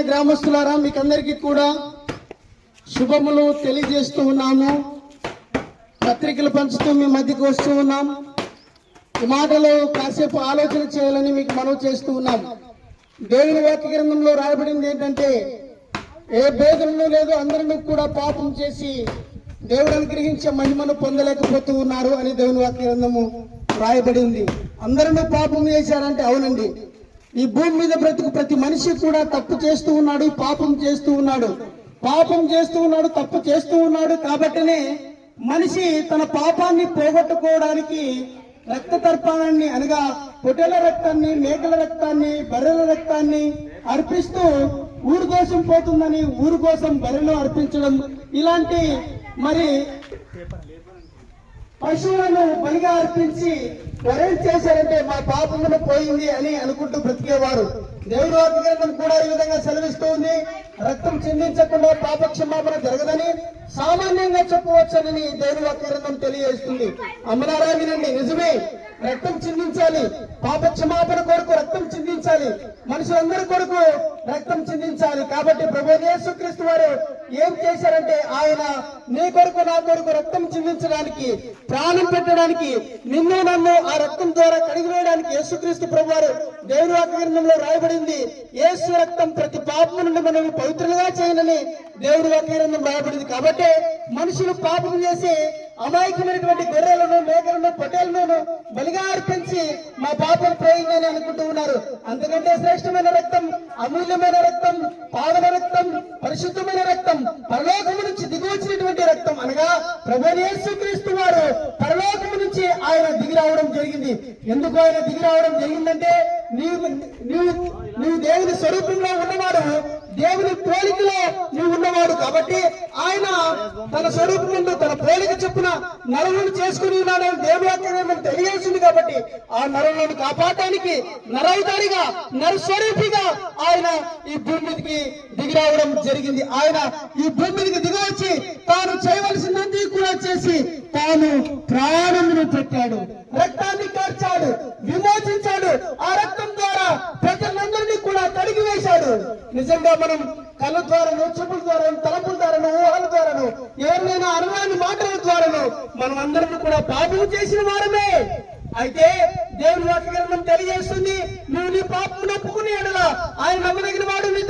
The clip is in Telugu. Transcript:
గ్రామస్తులారా, మీకందరికీ కూడా శుభములు తెలియజేస్తూ ఉన్నాము. పత్రికలు పంచుతూ మీ మధ్యకు వస్తూ ఉన్నాం. ఈ మాటలు కాసేపు ఆలోచన చేయాలని మీకు మనవి చేస్తూ ఉన్నాం. దేవుని వాక్య గ్రంథంలో రాయబడింది ఏంటంటే, ఏ భేదము లేదు, అందరూ కూడా పాపం చేసి దేవుడు అనుగ్రహించే మహిమను పొందలేకపోతూ ఉన్నారు అని దేవుని వాక్య గ్రంథము రాయబడింది. అందరూ పాపం చేశారంటే అవునండి. ఈ భూమి మీద బ్రతుకు ప్రతి మనిషి కూడా తప్పు చేస్తూ ఉన్నాడు, పాపం చేస్తూ ఉన్నాడు, తప్పు చేస్తూ ఉన్నాడు. కాబట్టినే మనిషి తన పాపాన్ని పోగొట్టుకోవడానికి రక్త తర్పణాన్ని అనగా పొట్టేల రక్తాన్ని, మేకల రక్తాన్ని, బర్రెల రక్తాన్ని అర్పిస్తూ ఊరు కోసం పోతుందని ఊరు కోసం బర్రెలు అర్పించడం, ఇలాంటి మరి పశువులను బలిగా అర్పించి వరేం చేశారంటే మా పాపమును పోయింది అని అనుకుంటూ బ్రతికేవారు. దేవుని వాక్య గ్రంథం కూడా ఈ విధంగా సెలవిస్తూ ఉంది. రక్తం చిందించకుండా పాప క్షమాపణ జరగదని సామాన్యంగా చెప్పవచ్చని దేవుని వాక్య గ్రంథం తెలియజేస్తుంది. అమ్మలారా వినండి, నిజమే, రక్తం చిందించాలి. పాప క్షమాపణ కొరకు రక్తం చిందించాలి. మనుషులందరి కొరకు రక్తం చిందించాలి. కాబట్టి ప్రభువైన యేసుక్రీస్తు వారు ఏం చేశారంటే, ఆయన నీ కొరకు నా కొరకు రక్తం చిందించడానికి, ప్రాణం పెట్టడానికి, నిన్ను నన్ను ఆ రక్తం ద్వారా కడిగివేయడానికి యేసుక్రీస్తు ప్రభువారు దేవుని వాక్య గ్రంథంలో రాయబడింది. యేసు రక్తం ప్రతి పాపం నుండి మనల్ని పవిత్రులుగా చేయనని దేవుని వాక్య గ్రంథం రాయబడింది. కాబట్టి మనుషులు పాపం చేసి అమాయకమైనటువంటి గొర్రెలను, మేకలను, పొట్టేలను బలిగా అర్పించి మా పాపం పోయిందని అనుకుంటూ ఉన్నారు. అంతకంటే శ్రేష్టమైన రక్తం, అమూల్యమైన రక్తం, పావన రక్తం, పరిశుద్ధమైన రక్తం, పరలోకము నుంచి దిగివచ్చినటువంటి రక్తం అనగా ప్రభువైన యేసుక్రీస్తు వారు పరలోకము నుంచి ఆయన దిగి రావడం జరిగింది. ఎందుకు ఆయన దిగి రావడం జరిగిందంటే, నీవు దేవుని స్వరూపంలో ఉన్నవాడు, దేవుని పోలికలో నీవు ఉన్నవాడు. కాబట్టి ఆయన తన స్వరూపంలో తన పోలిక చొప్పున నరులను చేసుకుని ఉన్నాడని దేవుని వాక్యం తెలియాల్సింది. కాబట్టి ఆ నరులను కాపాడటానికి నరవతారిగా, నరస్వరూపిగా ఆయన ఈ భూమి మీదకి దిగి రావడం జరిగింది. ఆయన ఈ భూమి మీదకి దిగి వచ్చి తాను చేయవలసిందంతా కూడా చేసి తాను ప్రాణమును పెట్టాడు, రక్తాన్ని కార్చాడు, విమోచించాడు. ఆ రక్తం ద్వారా ప్రజలందరినీ కూడా కడిగి వేశాడు. నిజంగా మనం కళ్ళ ద్వారాను, చూపుల ద్వారాను, తలపుల ద్వారాను, ఊహల ద్వారాను, ఎవరినైనా అనుమాని మాటల ద్వారాను మనం అందరం కూడా పాపం చేసిన వారమే. అయితే దేవుని వాక్య గ్రంథం తెలియజేస్తుంది, నువ్వు నీ పాపం ఒప్పుకునే ఎడల ఆయన నమ్మదగిన వాడు, నీ